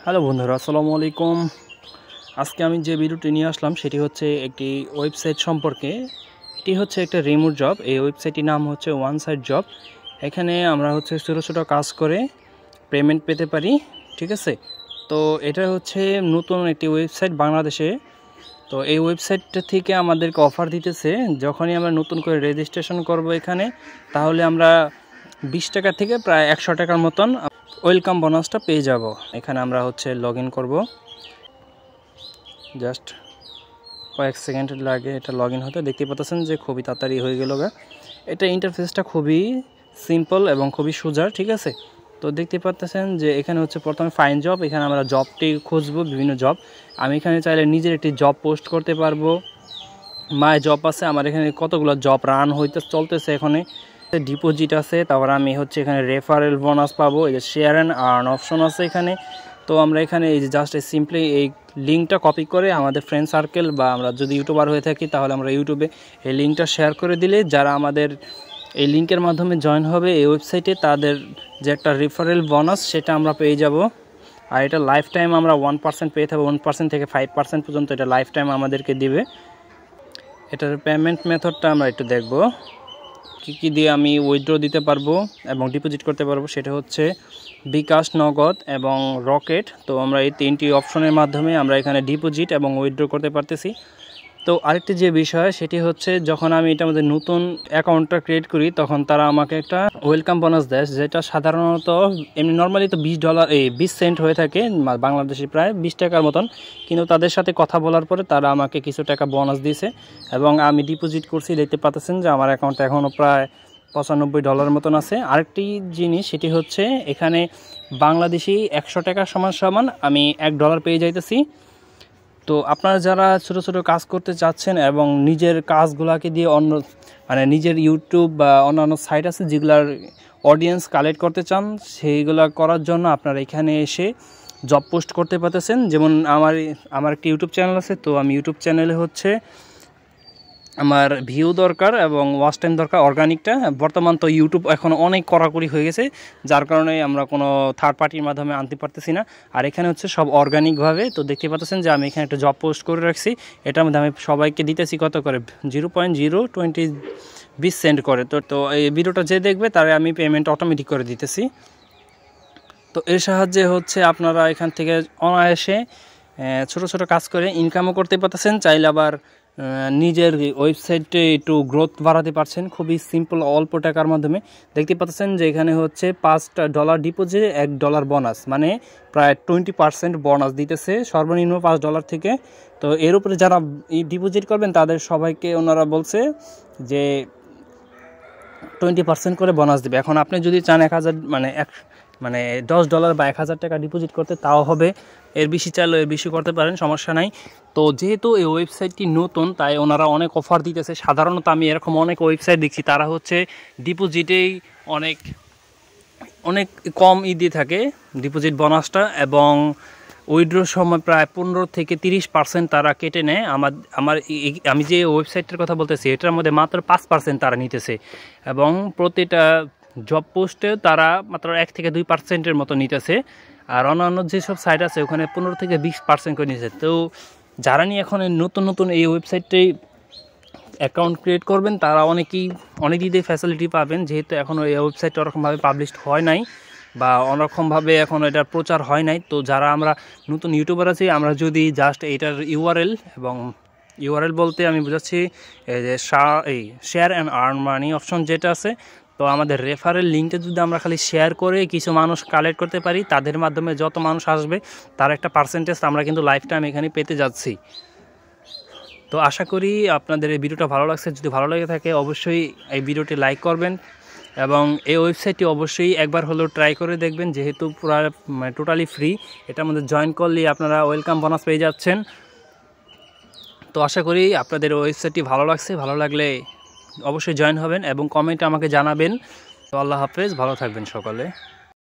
Hello বন্ধুরা, আসসালামু আলাইকুম। আজকে আমি যে ভিডিওটি নিয়ে আসলাম সেটি হচ্ছে একটি ওয়েবসাইট সম্পর্কে। এটি হচ্ছে একটা রিমোট জব। এই ওয়েবসাইটটির নাম হচ্ছে ওয়ান সাইড জব। এখানে আমরা হচ্ছে ছোটো ছোটো কাজ করে পেমেন্ট পেতে পারি, ঠিক আছে। তো এটা হচ্ছে নতুন একটি ওয়েবসাইট বাংলাদেশে। তো এই ওয়েবসাইটটা থেকে আমাদেরকে অফার দিতেছে, যখনই আমরা নতুন করে রেজিস্ট্রেশন করব এখানে, তাহলে আমরা 20 টাকা থেকে প্রায় 100 টাকার মতন ওয়েলকাম বোনাসটা পেয়ে যাব। এখানে আমরা হচ্ছে লগ ইন করবো। জাস্ট কয়েক সেকেন্ড লাগে এটা লগ ইন হতে। দেখতে পাচ্ছেন যে খুবই তাড়াতাড়ি হয়ে গেল। এটা ইন্টারফেসটা খুবই সিম্পল এবং খুবই সোজা, ঠিক আছে। তো দেখতে পাচ্ছেন যে এখানে হচ্ছে প্রথমে ফাইন জব। এখানে আমরা জবটি খুঁজবো, বিভিন্ন জব। আমি এখানে চাইলে নিজের একটি জব পোস্ট করতে পারবো। মাই জব আছে, আমার এখানে কতগুলো জব রান চলতেছে। এখানে ডিপোজিট আছে, তারপর আমি হচ্ছে এখানে রেফারেল বোনাস পাবো। এই যে শেয়ার অ্যান্ড আর্ন অপশন আছে এখানে। তো আমরা এখানে এই যে জাস্ট সিম্পলি এই লিঙ্কটা কপি করে আমাদের ফ্রেন্ড সার্কেল বা আমরা যদি ইউটিউবার হয়ে থাকি তাহলে আমরা ইউটিউবে এই লিঙ্কটা শেয়ার করে দিলে যারা আমাদের এই লিঙ্কের মাধ্যমে জয়েন হবে এই ওয়েবসাইটে, তাদের যে একটা রেফারেল বোনাস সেটা আমরা পেয়ে যাব। আর এটা লাইফ টাইম আমরা 1% পেয়ে থাকবো। 1% থেকে 5% পর্যন্ত এটা লাইফ টাইম আমাদেরকে দিবে। এটার পেমেন্ট মেথডটা আমরা একটু দেখব, কী দিয়ে আমি উইথড্র দিতে পারবো এবং ডিপোজিট করতে পারবো। সেটা হচ্ছে বিকাশ, নগদ এবং রকেট। তো আমরা এই তিনটি অপশনের মাধ্যমে আমরা এখানে ডিপোজিট এবং উইথড্র করতে পারতেছি। তো আরেকটি যে বিষয় সেটি হচ্ছে, যখন আমি এটার মধ্যে নতুন অ্যাকাউন্টটা ক্রিয়েট করি তখন তারা আমাকে একটা ওয়েলকাম বোনাস দেয়, যেটা সাধারণত এমনি নর্মালি তো $20 সেন্ট হয়ে থাকে, বাংলাদেশি প্রায় 20 টাকার মতন। কিন্তু তাদের সাথে কথা বলার পরে তারা আমাকে কিছু টাকা বোনাস দিয়েছে এবং আমি ডিপোজিট করছি। দেখতে পাচ্ছেন যে আমার অ্যাকাউন্টে এখনও প্রায় $95 মতন আছে। আরেকটি জিনিস সেটি হচ্ছে, এখানে বাংলাদেশি 100 টাকা সমান আমি $1 পেয়ে যাইতেছি। তো আপনারা যারা ছোট ছোট কাজ করতে চাচ্ছেন এবং নিজের কাজগুলোকে দিয়ে নিজের ইউটিউব বা অন্যান্য সাইট আছে যেগুলার অডিয়েন্স কালেক্ট করতে চান, সেইগুলো করার জন্য আপনারা এখানে এসে জব পোস্ট করতে পারতেছেন। যেমন আমার একটি ইউটিউব চ্যানেল আছে। তো আমি ইউটিউব চ্যানেলে হচ্ছে আমার ভিউ দরকার এবং ওয়াচ টাইম দরকার অর্গানিকটা। বর্তমান তো ইউটিউব এখন অনেক কড়াকড়ি হয়ে গেছে, যার কারণে আমরা কোনো থার্ড পার্টির মাধ্যমে আনতে পারতেছি না। আর এখানে হচ্ছে সব অর্গানিকভাবে। তো দেখতে পাচ্ছেন যে আমি এখানে একটা জব পোস্ট করে রাখছি। এটার মধ্যে আমি সবাইকে দিতেছি কত করে, 0.020 সেন্ট করে। তো এই ভিডিওটা যে দেখবে তারে আমি পেমেন্ট অটোমেটিক করে দিতেছি। তো এর সাহায্যে হচ্ছে আপনারা এখান থেকে অনায়াসে ছোট ছোট কাজ করে ইনকামও করতে পারতেছেন। চাইলে আবার নিজের ওয়েবসাইটে একটু গ্রোথ বাড়াতে পারছেন খুবই সিম্পল অল্প টাকার মাধ্যমে। দেখতে পাচ্ছেন যে এখানে হচ্ছে $5 ডিপোজিট, $1 বোনাস, মানে প্রায় 20% বোনাস দিতেছে সর্বনিম্ন $5 থেকে। তো এর উপরে যারা ডিপোজিট করবেন তাদের সবাইকে ওনারা বলছে যে 20% করে বোনাস দেবে। এখন আপনি যদি চান $10 বা 1000 টাকা ডিপোজিট করতে, তাও হবে। এর বেশি চাইলেও এর বেশি করতে পারেন, সমস্যা নাই। তো যেহেতু এই ওয়েবসাইটটি নতুন, তাই ওনারা অনেক অফার দিতেছে। সাধারণত আমি এরকম অনেক ওয়েবসাইট দেখছি, তারা হচ্ছে ডিপোজিটেই অনেক অনেক কম দিয়ে থাকে ডিপোজিট বোনাসটা, এবং উইথড্রোর সময় প্রায় 15 থেকে 30% তারা কেটে নেয়। আমি যে ওয়েবসাইটটার কথা বলতেছি এটার মধ্যে মাত্র 5% তারা নিতেছে, এবং প্রতিটা জব পোস্টে তারা মাত্র 1 থেকে 2%-এর মতো নিতেছে। আর অন্যান্য যেসব সাইট আছে ওখানে 15 থেকে 20% করে নিতেছে। তো যারা নিয়ে এখন নতুন এই ওয়েবসাইটে অ্যাকাউন্ট ক্রিয়েট করবেন তারা অনেক দিকে ফ্যাসিলিটি পাবেন, যেহেতু এখনও এই ওয়েবসাইটটা ওরকমভাবে পাবলিশড হয় নাই বা অন্যরকমভাবে এখন এটার প্রচার হয় নাই। তো যারা আমরা নতুন ইউটিউবার আছি, আমরা যদি জাস্ট এটার ইউআরএল বলতে আমি বোঝাচ্ছি যে share and earn money option যেটা আছে, তো আমাদের রেফারেল লিঙ্কটা যদি আমরা খালি শেয়ার করে কিছু মানুষ কালেক্ট করতে পারি, তাদের মাধ্যমে যত মানুষ আসবে তার একটা পার্সেন্টেজ আমরা কিন্তু লাইফ টাইম এখানে পেতে যাচ্ছি। তো আশা করি আপনাদের এই ভিডিওটা ভালো লাগছে। যদি ভালো লেগে থাকে অবশ্যই এই ভিডিওটি লাইক করবেন এবং এই ওয়েবসাইটটি অবশ্যই একবার হলেও ট্রাই করে দেখবেন, যেহেতু পুরো টোটালি ফ্রি। এটার মধ্যে জয়েন করলে আপনারা ওয়েলকাম বোনাস পেয়ে যাচ্ছেন। তো আশা করি আপনাদের ওয়েবসাইটটি ভালো লাগছে। ভালো লাগলে অবশ্যই জয়েন হবেন এবং কমেন্টে আমাকে জানাবেন। তো আল্লাহ হাফেজ, ভালো থাকবেন সকলে।